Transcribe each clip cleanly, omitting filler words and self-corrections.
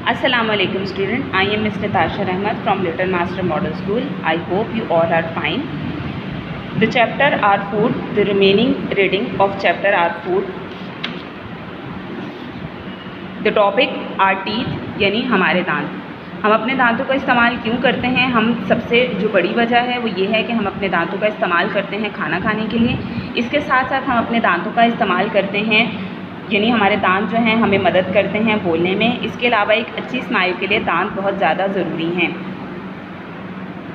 Assalamualaikum student, I am Ms. Natasha Ahmed from Little Master Model School. I hope you all are fine. The chapter are food, the remaining reading of chapter are food. The topic are teeth यानी हमारे दांत। हम अपने दांतों का इस्तेमाल क्यों करते हैं? हम सबसे जो बड़ी वजह है वो ये है कि हम अपने दांतों का इस्तेमाल करते हैं खाना खाने के लिए। इसके साथ साथ हम अपने दांतों का इस्तेमाल करते हैं यानी हमारे दांत जो हैं हमें मदद करते हैं बोलने में। इसके अलावा एक अच्छी स्माइल के लिए दांत बहुत ज़्यादा ज़रूरी हैं।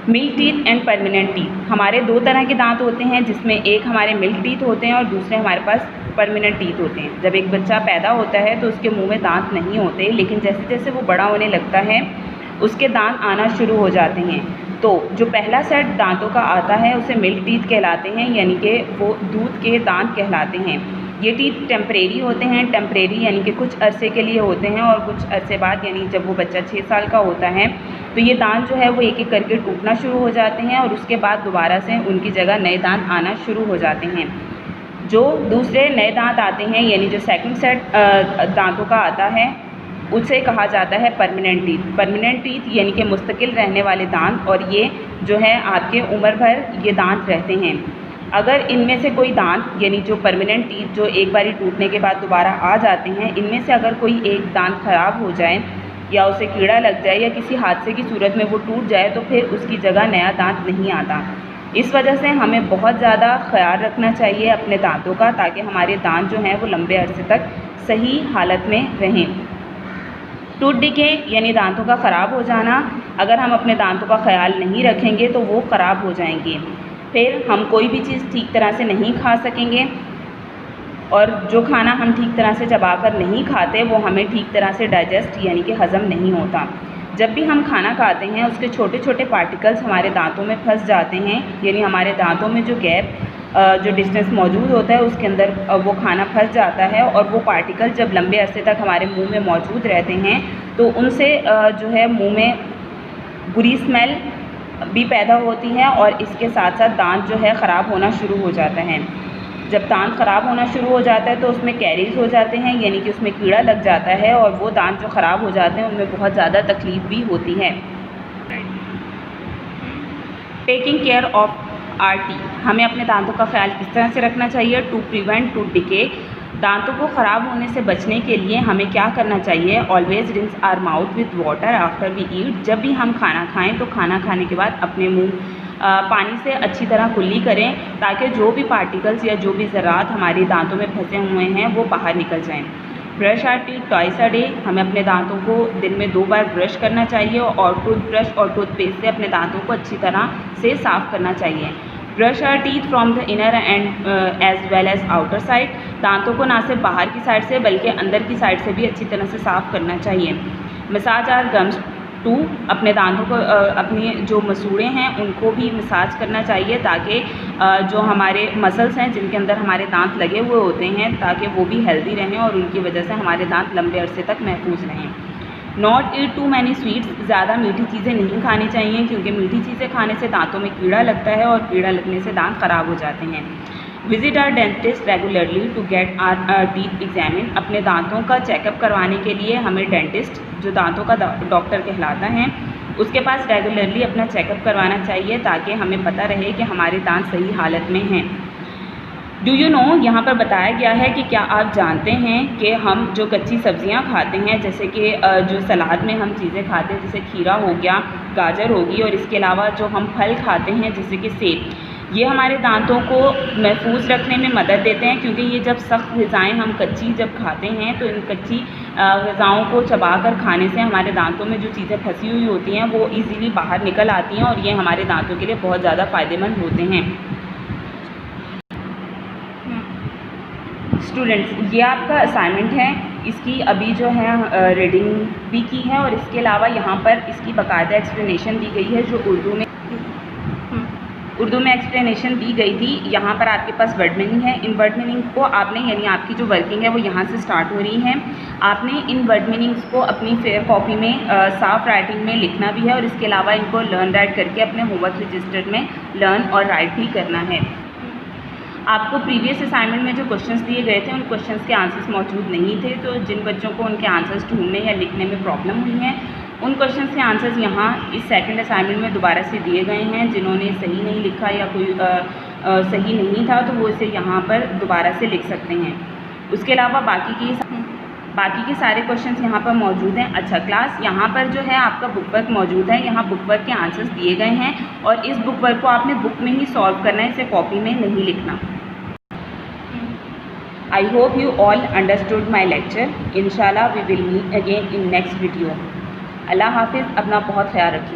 Milk teeth and permanent teeth, हमारे दो तरह के दांत होते हैं जिसमें एक हमारे मिल्क टीथ होते हैं और दूसरे हमारे पास परमानेंट टीथ होते हैं। जब एक बच्चा पैदा होता है तो उसके मुंह में दांत नहीं होते, लेकिन जैसे जैसे वो बड़ा होने लगता है उसके दांत आना शुरू हो जाते हैं। तो जो पहला सेट दांतों का आता है उसे मिल्क टीथ कहलाते हैं, यानी कि वो दूध के दांत कहलाते हैं। ये टीथ टेम्परेरी होते हैं, टेम्परेरी यानी कि कुछ अरसे के लिए होते हैं और कुछ अरसे बाद यानी जब वो बच्चा 6 साल का होता है तो ये दांत जो है वो एक एक करके टूटना शुरू हो जाते हैं और उसके बाद दोबारा से उनकी जगह नए दांत आना शुरू हो जाते हैं। जो दूसरे नए दांत आते हैं यानी जो सेकंड सेट दांतों का आता है उसे कहा जाता है परमानेंट टीथ। परमानेंट टीथ यानी कि मुस्तकिल रहने वाले दांत, और ये जो है आपके उम्र भर ये दांत रहते हैं। अगर इनमें से कोई दांत यानी जो परमानेंट टीथ जो एक बारी टूटने के बाद दोबारा आ जाते हैं, इनमें से अगर कोई एक दांत ख़राब हो जाए या उसे कीड़ा लग जाए या किसी हादसे की सूरत में वो टूट जाए तो फिर उसकी जगह नया दांत नहीं आता। इस वजह से हमें बहुत ज़्यादा ख्याल रखना चाहिए अपने दांतों का, ताकि हमारे दांत जो हैं वो लंबे अरसे तक सही हालत में रहें। टूथ डिके यानी दांतों का ख़राब हो जाना, अगर हम अपने दांतों का ख्याल नहीं रखेंगे तो वो ख़राब हो जाएंगे। फिर हम कोई भी चीज़ ठीक तरह से नहीं खा सकेंगे और जो खाना हम ठीक तरह से चबाकर नहीं खाते वो हमें ठीक तरह से डाइजेस्ट यानी कि हज़म नहीं होता। जब भी हम खाना खाते हैं उसके छोटे छोटे पार्टिकल्स हमारे दांतों में फंस जाते हैं, यानी हमारे दांतों में जो गैप जो डिस्टेंस मौजूद होता है उसके अंदर वो खाना फंस जाता है और वो पार्टिकल जब लंबे अरसे तक हमारे मुंह में मौजूद रहते हैं तो उनसे जो है मुंह में बुरी स्मेल भी पैदा होती है और इसके साथ साथ दांत जो है ख़राब होना शुरू हो जाता है। जब दांत ख़राब होना शुरू हो जाता है तो उसमें कैरीज हो जाते हैं, यानी कि उसमें कीड़ा लग जाता है और वो दांत जो ख़राब हो जाते हैं उनमें बहुत ज़्यादा तकलीफ़ भी होती है। Taking care of our teeth, हमें अपने दांतों का ख्याल किस तरह से रखना चाहिए? टू प्रिवेंट टूथ डिके, दांतों को ख़राब होने से बचने के लिए हमें क्या करना चाहिए? Always rinse our mouth with water after we eat, जब भी हम खाना खाएं तो खाना खाने के बाद अपने मुंह पानी से अच्छी तरह कुल्ली करें ताकि जो भी पार्टिकल्स या जो भी ज़रात हमारे दांतों में फंसे हुए हैं वो बाहर निकल जाएं। Brush our teeth twice a day, हमें अपने दांतों को दिन में 2 बार ब्रश करना चाहिए और टूथब्रश और टूथपेस्ट से अपने दांतों को अच्छी तरह से साफ़ करना चाहिए। Brush our teeth from the inner and as well as outer side, दांतों को ना सिर्फ बाहर की साइड से बल्कि अंदर की साइड से भी अच्छी तरह से साफ़ करना चाहिए। मसाज आवर गम्स टू, अपने दांतों को अपनी जो मसूड़े हैं उनको भी मसाज करना चाहिए ताकि जो हमारे मसल्स हैं जिनके अंदर हमारे दांत लगे हुए होते हैं ताकि वो भी हेल्दी रहें और उनकी वजह से हमारे दांत लंबे अरसे तक महफूज रहें। Not eat too many sweets, ज़्यादा मीठी चीज़ें नहीं खानी चाहिए क्योंकि मीठी चीज़ें खाने से दांतों में कीड़ा लगता है और कीड़ा लगने से दांत ख़राब हो जाते हैं। Visit our dentist regularly to get our teeth examine, अपने दांतों का चेकअप करवाने के लिए हमें डेंटिस्ट जो दांतों का डॉक्टर कहलाता है उसके पास रेगुलरली अपना चेकअप करवाना चाहिए ताकि हमें पता रहे कि हमारे दांत सही हालत में हैं। डू यू नो, यहाँ पर बताया गया है कि क्या आप जानते हैं कि हम जो कच्ची सब्जियाँ खाते हैं जैसे कि जो सलाद में हम चीज़ें खाते हैं जैसे खीरा हो गया, गाजर होगी, और इसके अलावा जो हम फल खाते हैं जैसे कि सेब, ये हमारे दांतों को महफूज रखने में मदद देते हैं क्योंकि ये जब सख्त ग़िज़ाएँ हम कच्ची जब खाते हैं तो इन कच्ची ग़िज़ाओं को चबाकर खाने से हमारे दांतों में जो चीज़ें फंसी हुई होती हैं वो इजीली बाहर निकल आती हैं और ये हमारे दांतों के लिए बहुत ज़्यादा फ़ायदेमंद होते हैं। स्टूडेंट्स, ये आपका असाइनमेंट है, इसकी अभी जो है रीडिंग भी की है और इसके अलावा यहाँ पर इसकी बाकायदा एक्सप्लेनेशन दी गई है जो उर्दू में एक्सप्लेनेशन दी गई थी। यहाँ पर आपके पास वर्ड मीनिंग है, इन वर्ड मीनिंग को आपने यानी आपकी जो वर्किंग है वो यहाँ से स्टार्ट हो रही है। आपने इन वर्ड मीनिंग्स को अपनी फेयर कॉपी में साफ राइटिंग में लिखना भी है और इसके अलावा इनको लर्न राइट करके अपने होमवर्क रजिस्टर में लर्न और राइट भी करना है। आपको प्रीवियस असाइनमेंट में जो क्वेश्चंस दिए गए थे उन क्वेश्चंस के आंसर्स मौजूद नहीं थे, तो जिन बच्चों को उनके आंसर्स ढूंढने या लिखने में प्रॉब्लम हुई है उन क्वेश्चंस के आंसर्स यहाँ इस सेकंड असाइनमेंट में दोबारा से दिए गए हैं। जिन्होंने सही नहीं लिखा या कोई सही नहीं था तो वो इसे यहाँ पर दोबारा से लिख सकते हैं। उसके अलावा बाकी के सारे क्वेश्चंस यहाँ पर मौजूद हैं। अच्छा क्लास, यहाँ पर जो है आपका बुक वर्क मौजूद है, यहाँ बुक वर्क के आंसर्स दिए गए हैं और इस बुक वर्क को आपने बुक में ही सॉल्व करना है, इसे कॉपी में नहीं लिखना। I hope you all understood my lecture. Inshallah we will meet again in next video. अल्लाह हाफिज़, अपना बहुत ख्याल रखिए।